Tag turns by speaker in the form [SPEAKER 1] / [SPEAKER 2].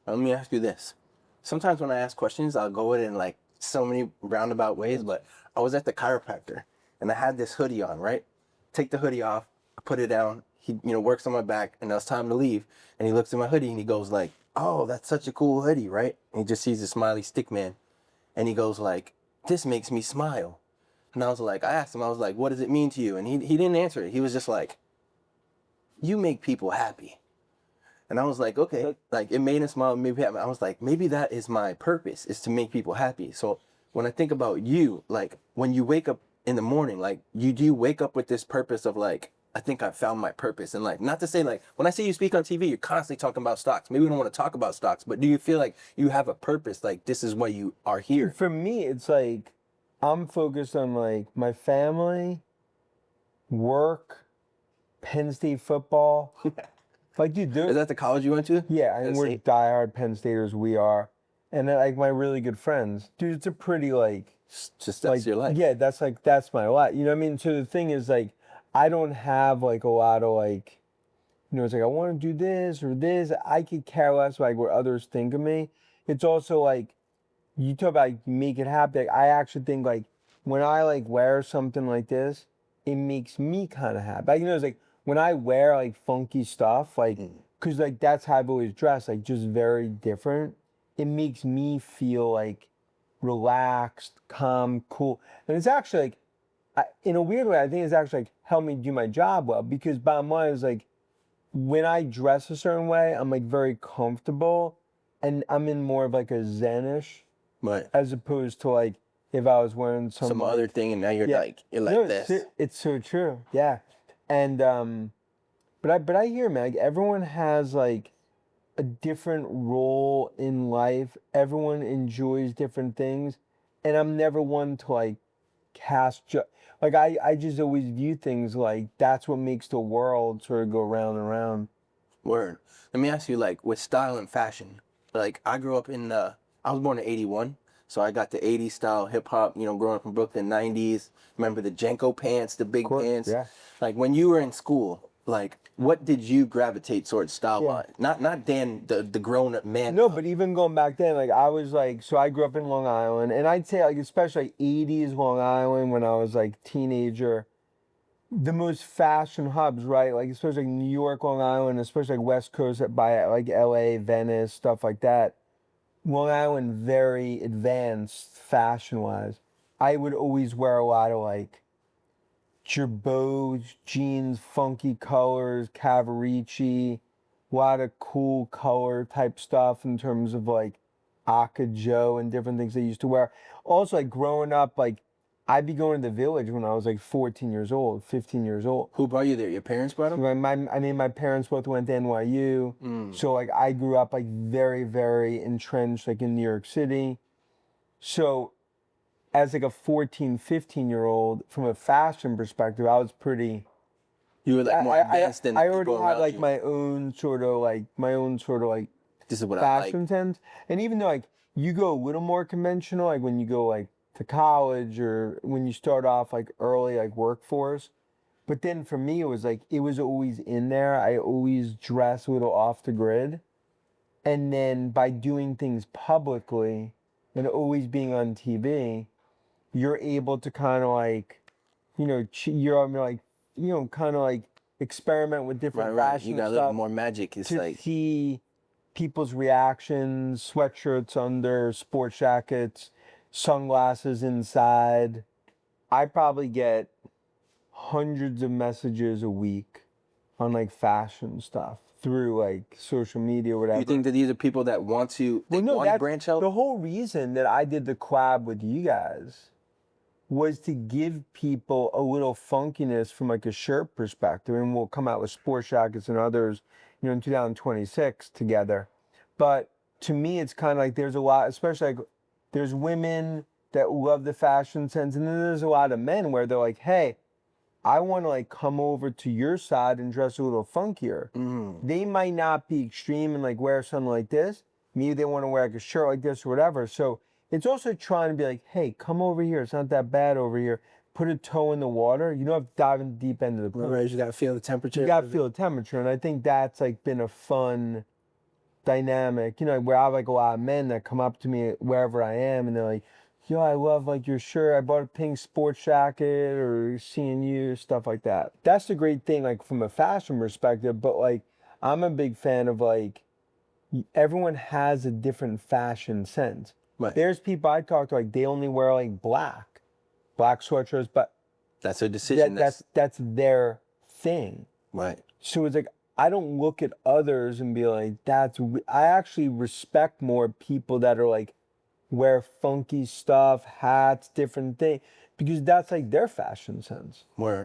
[SPEAKER 1] Let me ask you this. Sometimes when I ask questions, I'll go in like so many roundabout ways, but I was at the chiropractor and I had this hoodie on, right? Take the hoodie off, I put it down. He, works on my back and it was time to leave. And he looks at my hoodie and he goes like, "Oh, that's such a cool hoodie, right?" And he just sees a smiley stick man. And he goes like, "This makes me smile." And I was like, I asked him, I was like, "What does it mean to you?" And he didn't answer it. He was just like, "You make people happy." And I was like, okay, like it made him smile, maybe happy. I was like, maybe that is my purpose, is to make people happy. So when I think about you, like when you wake up in the morning, like you do wake up with this purpose of like, I think I found my purpose in life. Not to say like, when I say you speak on TV, you're constantly talking about stocks. Maybe we don't want to talk about stocks, but do you feel like you have a purpose? Like this is why you are here?
[SPEAKER 2] For me, it's like I'm focused on like my family, work, Penn State football. Like, dude,
[SPEAKER 1] Is that the college you went to?
[SPEAKER 2] yeah, and we're diehard Penn Staters. We are, and then, like my really good friends, dude. It's a pretty like,
[SPEAKER 1] just
[SPEAKER 2] like
[SPEAKER 1] that's your life.
[SPEAKER 2] yeah, that's my life. You know what I mean? So the thing is like, I don't have like a lot of like, it's like I want to do this or this. I could care less like what others think of me. It's also like, you talk about like, make it happen. Like, I actually think like when I like wear something like this, it makes me kind of happy. Like, it's like when I wear like funky stuff, like, cause like that's how I've always dressed, like just very different. It makes me feel like relaxed, calm, cool. And it's actually like, in a weird way, I think it's actually like helped me do my job well, because bottom line is like, when I dress a certain way, I'm like very comfortable and I'm in more of like a Zen-ish.
[SPEAKER 1] But
[SPEAKER 2] As opposed to like if I was wearing
[SPEAKER 1] some other thing and now you're like
[SPEAKER 2] no,
[SPEAKER 1] this.
[SPEAKER 2] it's so true. Yeah. And but I hear, man, like everyone has like a different role in life. Everyone enjoys different things. And I'm never one to like like I just always view things like that's what makes the world sort of go round and round.
[SPEAKER 1] Word. Let me ask you, like, with style and fashion. Like, I grew up in I was born in '81, so I got the '80s style hip hop. Growing up in Brooklyn, '90s. Remember the Jenko pants, the big pants.
[SPEAKER 2] Yeah.
[SPEAKER 1] Like when you were in school, like what did you gravitate towards style wise? Not Dan, the grown up man.
[SPEAKER 2] No, but even going back then, like I was like, so I grew up in Long Island, and I'd say like especially like '80s Long Island when I was like teenager, the most fashion hubs, right? Like especially like New York, Long Island, especially like West Coast by like LA, Venice, stuff like that. Long Island very advanced fashion wise. I would always wear a lot of like Girbaud jeans, funky colors, Cavaricci, a lot of cool color type stuff in terms of like Aka Joe and different things they used to wear. Also, like growing up, like I'd be going to the village when I was like 14 years old, 15 years old.
[SPEAKER 1] Who brought you there? Your parents brought them?
[SPEAKER 2] My parents both went to NYU. So like I grew up like very, very entrenched like in New York City. So as like a 14, 15-year-old, from a fashion perspective, I was pretty.
[SPEAKER 1] You were like more advanced than
[SPEAKER 2] I already
[SPEAKER 1] people
[SPEAKER 2] had
[SPEAKER 1] around
[SPEAKER 2] like
[SPEAKER 1] you.
[SPEAKER 2] my own sort of like
[SPEAKER 1] This is what I like.
[SPEAKER 2] fashion sense. And even though like you go a little more conventional, like when you go like to college or when you start off like early like workforce, but then for me it was like it was always in there. I always dress a little off the grid, and then by doing things publicly and always being on TV, you're able to kind of like, you're like, kind of like experiment with different fashion
[SPEAKER 1] You got a
[SPEAKER 2] stuff
[SPEAKER 1] little more magic. It's
[SPEAKER 2] to
[SPEAKER 1] like
[SPEAKER 2] see people's reactions, sweatshirts under, sports jackets, sunglasses inside. I probably get hundreds of messages a week on like fashion stuff through like social media or whatever.
[SPEAKER 1] you think that these are people that want to branch out?
[SPEAKER 2] The whole reason that I did the collab with you guys was to give people a little funkiness from like a shirt perspective, and we'll come out with sports jackets and others, in 2026 together. But to me, it's kind of like there's a lot, especially like there's women that love the fashion sense, and then there's a lot of men where they're like, hey, I want to like come over to your side and dress a little funkier. They might not be extreme and like wear something like this. Maybe they want to wear like a shirt like this or whatever. So it's also trying to be like, hey, come over here. It's not that bad over here. put a toe in the water. You don't have to dive in the deep end of the pool.
[SPEAKER 1] Right, you gotta feel the temperature.
[SPEAKER 2] You gotta feel the temperature, and I think that's like been a fun dynamic. You know, where I have like a lot of men that come up to me wherever I am, and they're like, "Yo, I love like your shirt. I bought a pink sports jacket, or seeing you, stuff like that." That's the great thing, like from a fashion perspective. But like, I'm a big fan of like, everyone has a different fashion sense.
[SPEAKER 1] Right.
[SPEAKER 2] There's people I talk to, like they only wear like black sweatshirts, but
[SPEAKER 1] That's a decision.
[SPEAKER 2] that's their thing.
[SPEAKER 1] Right.
[SPEAKER 2] So it's like, I don't look at others and be like, I actually respect more people that are like, wear funky stuff, hats, different things, because that's like their fashion sense.
[SPEAKER 1] Word.